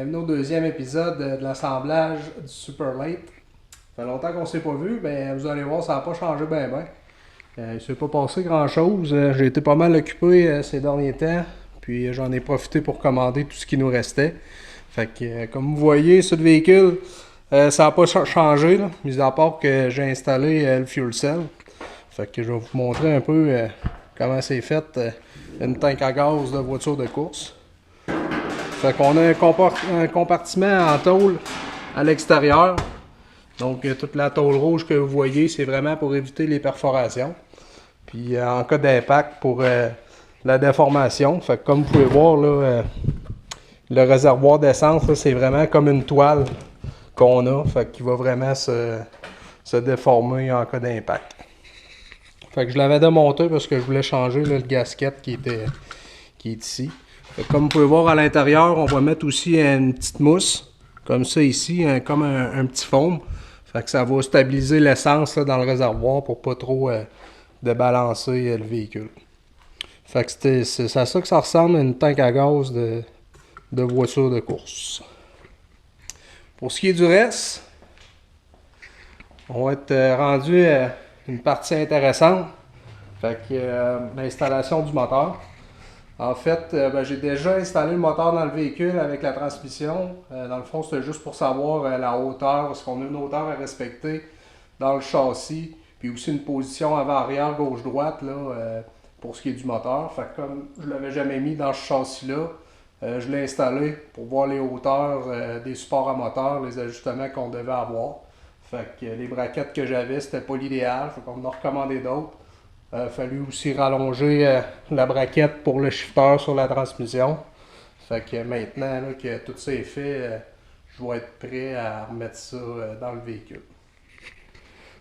Bienvenue au deuxième épisode de l'assemblage du Super Late. Ça fait longtemps qu'on ne s'est pas vu, ben vous allez voir, ça n'a pas changé bien. Il ne s'est pas passé grand chose. J'ai été pas mal occupé ces derniers temps, puis j'en ai profité pour commander tout ce qui nous restait. Fait que, comme vous voyez, ce véhicule, ça n'a pas changé, là, mis à part que j'ai installé le fuel cell. Fait que je vais vous montrer un peu comment c'est fait une tank à gaz de voiture de course. Fait qu'on a un compartiment en tôle à l'extérieur. Donc toute la tôle rouge que vous voyez, c'est vraiment pour éviter les perforations. Puis en cas d'impact pour la déformation. Fait que comme vous pouvez voir là, le réservoir d'essence, c'est vraiment comme une toile qu'on a. Fait qu'il va vraiment se déformer en cas d'impact. Fait que je l'avais démonté parce que je voulais changer là, le gasket qui est ici. Comme vous pouvez voir à l'intérieur, on va mettre aussi une petite mousse, comme ça ici, comme un petit foam. Fait que ça va stabiliser l'essence dans le réservoir pour pas trop débalancer le véhicule. Fait que c'est à ça que ça ressemble à une tank à gaz de voiture de course. Pour ce qui est du reste, on va être rendu à une partie intéressante. Fait que l'installation du moteur. En fait, j'ai déjà installé le moteur dans le véhicule avec la transmission. Dans le fond, c'était juste pour savoir la hauteur, parce qu'on a une hauteur à respecter dans le châssis, puis aussi une position avant-arrière, gauche-droite, pour ce qui est du moteur. Fait que comme je ne l'avais jamais mis dans ce châssis-là, je l'ai installé pour voir les hauteurs des supports à moteur, les ajustements qu'on devait avoir. Fait que les braquettes que j'avais, c'était pas l'idéal, fait qu'on en a recommandé d'autres. Il a fallu aussi rallonger la braquette pour le shifter sur la transmission. Fait que maintenant là, que tout ça est fait, je vais être prêt à remettre ça dans le véhicule.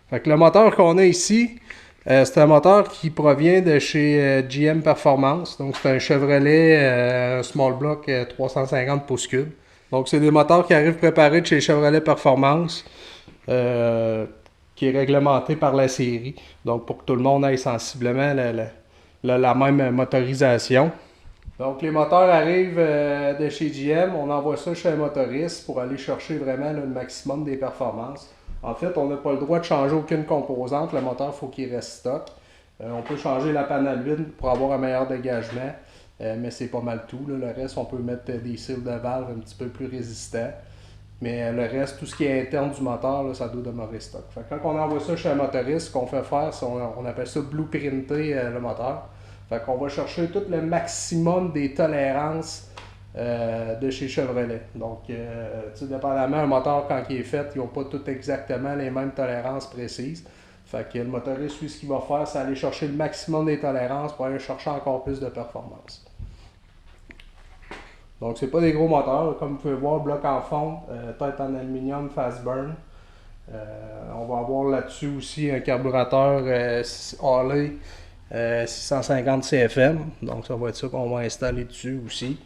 Fait que le moteur qu'on a ici, c'est un moteur qui provient de chez GM Performance. Donc c'est un Chevrolet Small Block 350 pouces cubes. Donc c'est des moteurs qui arrivent préparés de chez Chevrolet Performance. Qui est réglementé par la série. Donc, pour que tout le monde ait sensiblement la même motorisation. Donc, les moteurs arrivent de chez GM. On envoie ça chez un motoriste pour aller chercher vraiment le maximum des performances. En fait, on n'a pas le droit de changer aucune composante. Le moteur, il faut qu'il reste stock. On peut changer la panne d'huile pour avoir un meilleur dégagement. Mais c'est pas mal tout. Là. Le reste, on peut mettre des cils de valve un petit peu plus résistants. Mais le reste, tout ce qui est interne du moteur, là, ça doit demeurer stock. Fait que quand on envoie ça chez un motoriste, ce qu'on fait faire, c'est on appelle ça blueprinter le moteur. Fait qu'on va chercher tout le maximum des tolérances de chez Chevrolet. Donc, dépendamment, un moteur, quand il est fait, ils n'ont pas tout exactement les mêmes tolérances précises. Fait que le motoriste, lui, ce qu'il va faire, c'est aller chercher le maximum des tolérances pour aller chercher encore plus de performance. Donc, c'est pas des gros moteurs. Comme vous pouvez voir, bloc en fonte, tête en aluminium fast burn. On va avoir là-dessus aussi un carburateur Harley 650 CFM. Donc, ça va être ça qu'on va installer dessus aussi.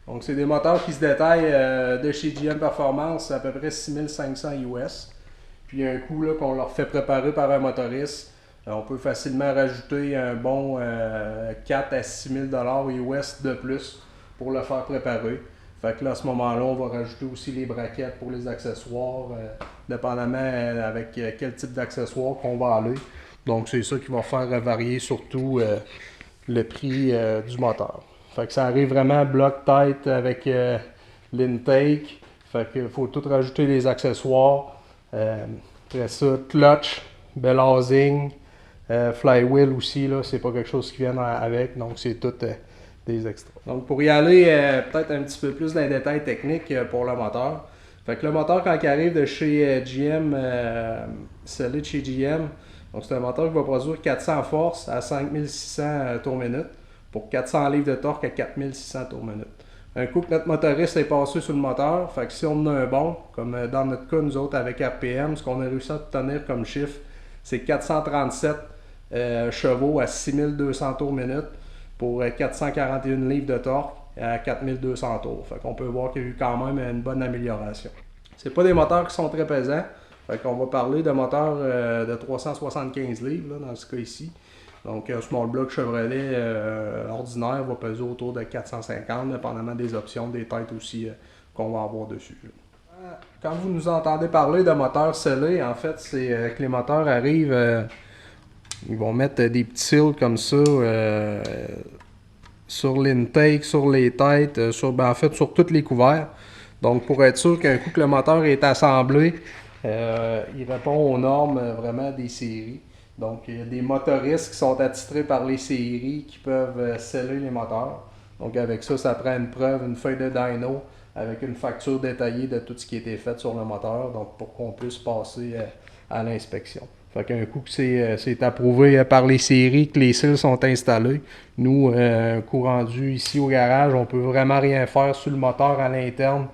Donc, c'est des moteurs qui se détaillent de chez GM Performance, à peu près 6500 US. Puis, il y a un coût qu'on leur fait préparer par un motoriste. On peut facilement rajouter un bon 4 à 6 000 $ US de plus pour le faire préparer. Fait que là, à ce moment-là, on va rajouter aussi les braquettes pour les accessoires, dépendamment avec quel type d'accessoires qu'on va aller. Donc, c'est ça qui va faire varier surtout le prix du moteur. Fait que ça arrive vraiment bloc tête avec l'intake. Fait qu'il faut tout rajouter les accessoires. Après ça, clutch, bell housing, flywheel aussi, là, c'est pas quelque chose qui vient avec. Donc, c'est tout des extras. Donc pour y aller peut-être un petit peu plus dans les détails techniques pour le moteur. Fait que le moteur quand il arrive de chez GM, celui de chez GM, donc c'est un moteur qui va produire 400 forces à 5600 tours minute pour 400 livres de torque à 4600 tours minute. Un coup que notre motoriste est passé sur le moteur, fait que si on en a un bon, comme dans notre cas nous autres avec RPM, ce qu'on a réussi à obtenir comme chiffre, c'est 437 chevaux à 6200 tours minute pour 441 livres de torque à 4200 tours. Fait qu'on peut voir qu'il y a eu quand même une bonne amélioration. C'est pas des moteurs qui sont très pesants. Fait qu'on va parler de moteurs de 375 livres là, dans ce cas ici. Donc un small block Chevrolet ordinaire va peser autour de 450, dépendamment des options, des têtes aussi qu'on va avoir dessus. Quand vous nous entendez parler de moteurs scellés, en fait, c'est que les moteurs arrivent, ils vont mettre des petits seals comme ça sur l'intake, sur les têtes, en fait sur tous les couverts. Donc pour être sûr qu'un coup que le moteur est assemblé, il répond aux normes vraiment des séries. Donc il y a des motoristes qui sont attitrés par les séries qui peuvent sceller les moteurs. Donc avec ça, ça prend une preuve, une feuille de dyno avec une facture détaillée de tout ce qui a été fait sur le moteur, donc pour qu'on puisse passer à l'inspection. Fait qu'un coup que c'est approuvé par les séries, que les cils sont installés, nous, coup rendu ici au garage, on peut vraiment rien faire sur le moteur à l'interne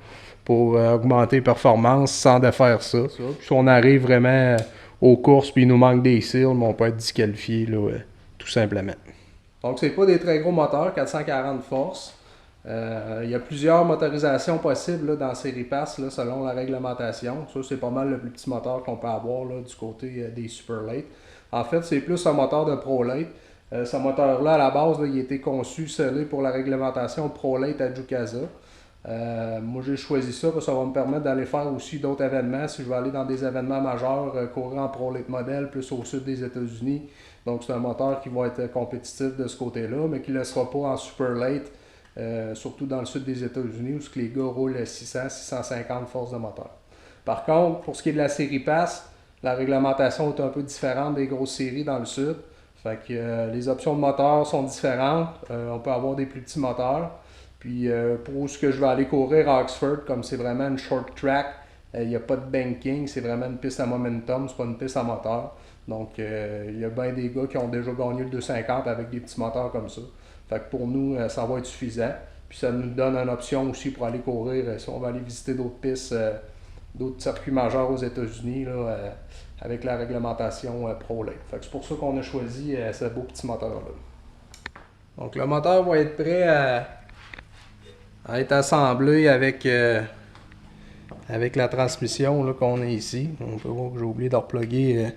pour augmenter les performances sans défaire ça. Puis si on arrive vraiment aux courses puis il nous manque des cils, on peut être disqualifié là, tout simplement. Donc c'est pas des très gros moteurs, 440 forces. Il y a plusieurs motorisations possibles là, dans Série Pass là, selon la réglementation. Ça, c'est pas mal le plus petit moteur qu'on peut avoir là, du côté des Super Late. En fait, c'est plus un moteur de Pro Late. Ce moteur-là, à la base, là, il a été conçu, scellé pour la réglementation Pro Late à Jukasa. Moi, j'ai choisi ça parce que ça va me permettre d'aller faire aussi d'autres événements. Si je veux aller dans des événements majeurs, courir en Pro Late Model, plus au sud des États-Unis. Donc, c'est un moteur qui va être compétitif de ce côté-là, mais qui ne le sera pas en Super Late. Surtout dans le sud des États-Unis où les gars roulent 600-650 forces de moteur. Par contre, pour ce qui est de la série Pass, la réglementation est un peu différente des grosses séries dans le sud. Fait que les options de moteur sont différentes. On peut avoir des plus petits moteurs. Puis pour ce que je vais aller courir à Oxford, comme c'est vraiment une short track, il n'y a pas de banking, c'est vraiment une piste à momentum, c'est pas une piste à moteur. Donc il y a bien des gars qui ont déjà gagné le 250 avec des petits moteurs comme ça. Fait que pour nous, ça va être suffisant. Puis ça nous donne une option aussi pour aller courir si on va aller visiter d'autres pistes, d'autres circuits majeurs aux États-Unis avec la réglementation Pro Late. Fait que c'est pour ça qu'on a choisi ce beau petit moteur-là. Donc le moteur va être prêt à être assemblé avec la transmission qu'on a ici. On peut voir que j'ai oublié de reploguer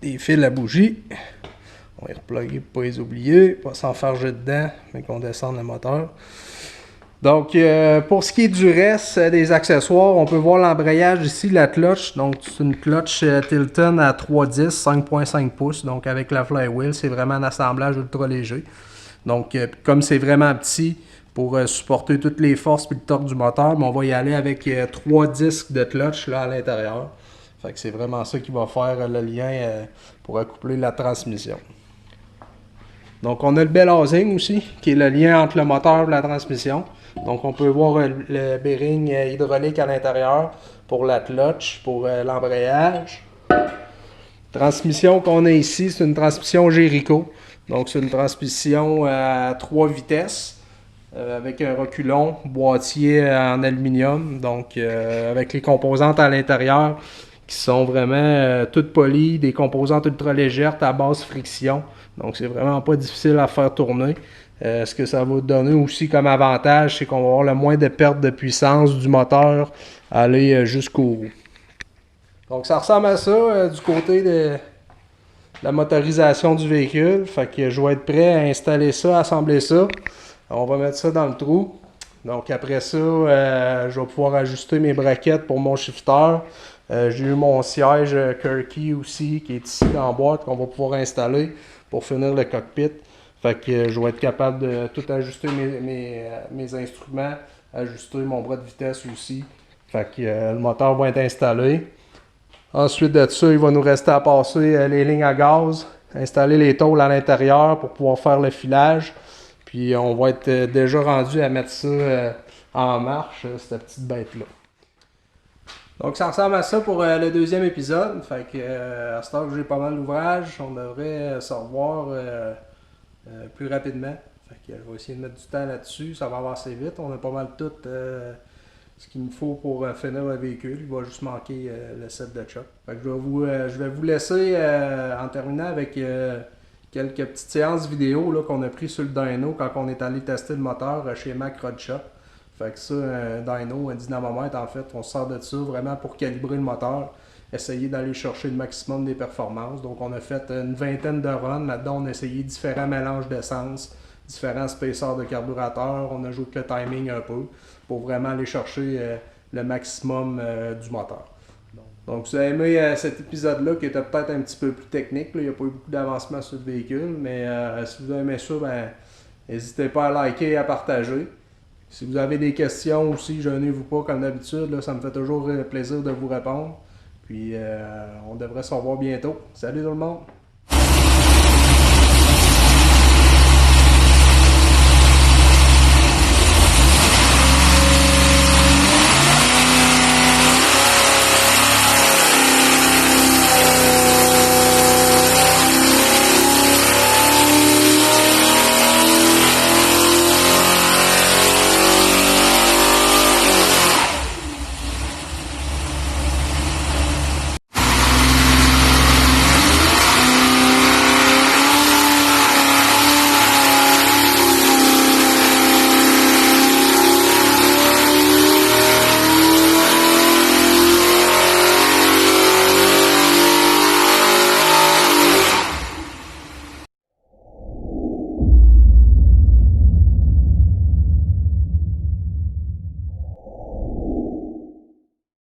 des fils à bougie. On va les reploguer pour ne pas les oublier, pas s'enfarger dedans, mais qu'on descende le moteur. Donc, pour ce qui est du reste des accessoires, on peut voir l'embrayage ici, la clutch. Donc, c'est une clutch Tilton à 310, 5.5 pouces. Donc, avec la flywheel, c'est vraiment un assemblage ultra léger. Donc, comme c'est vraiment petit, pour supporter toutes les forces et le torque du moteur, mais on va y aller avec 3 disques de clutch là, à l'intérieur. Fait que c'est vraiment ça qui va faire le lien pour accoupler la transmission. Donc on a le bell housing aussi, qui est le lien entre le moteur et la transmission. Donc on peut voir le bearing hydraulique à l'intérieur pour la clutch, pour l'embrayage. Transmission qu'on a ici, c'est une transmission Jericho. Donc c'est une transmission à 3 vitesses avec un reculon, boîtier en aluminium. Donc avec les composantes à l'intérieur qui sont vraiment toutes polies, des composantes ultra légères à basse friction. Donc c'est vraiment pas difficile à faire tourner. Ce que ça va donner aussi comme avantage, c'est qu'on va avoir le moins de perte de puissance du moteur aller jusqu'au bout. Donc ça ressemble à ça du côté de la motorisation du véhicule. Fait que je vais être prêt à installer ça, assembler ça. On va mettre ça dans le trou. Donc après ça, je vais pouvoir ajuster mes braquettes pour mon shifter. J'ai eu mon siège Kirky aussi qui est ici dans la boîte qu'on va pouvoir installer pour finir le cockpit. Fait que je vais être capable de tout ajuster mes instruments, ajuster mon bras de vitesse aussi. Fait que le moteur va être installé. Ensuite de ça, il va nous rester à passer les lignes à gaz, installer les tôles à l'intérieur pour pouvoir faire le filage. Puis on va être déjà rendu à mettre ça en marche, cette petite bête-là. Donc ça ressemble à ça pour le deuxième épisode. Fait que à ce temps que j'ai pas mal d'ouvrages, on devrait se revoir plus rapidement. Fait que je vais essayer de mettre du temps là-dessus. Ça va avancer vite. On a pas mal tout ce qu'il me faut pour finir le véhicule. Il va juste manquer le set de choc. Fait que je vais vous laisser en terminant avec quelques petites séances vidéo là, qu'on a pris sur le dyno quand on est allé tester le moteur chez Mac Rod Shop. Fait que ça, un dyno, un dynamomètre, en fait, on se sert de ça vraiment pour calibrer le moteur, essayer d'aller chercher le maximum des performances. Donc on a fait une vingtaine de runs, là-dedans on a essayé différents mélanges d'essence, différents spacers de carburateur. On a joué avec le timing un peu pour vraiment aller chercher le maximum du moteur. Donc, si vous avez aimé cet épisode-là qui était peut-être un petit peu plus technique, là, il n'y a pas eu beaucoup d'avancement sur le véhicule, mais si vous avez aimé ça, ben, n'hésitez pas à liker et à partager. Si vous avez des questions aussi, gênez-vous pas comme d'habitude, là, ça me fait toujours plaisir de vous répondre. Puis on devrait se revoir bientôt. Salut tout le monde!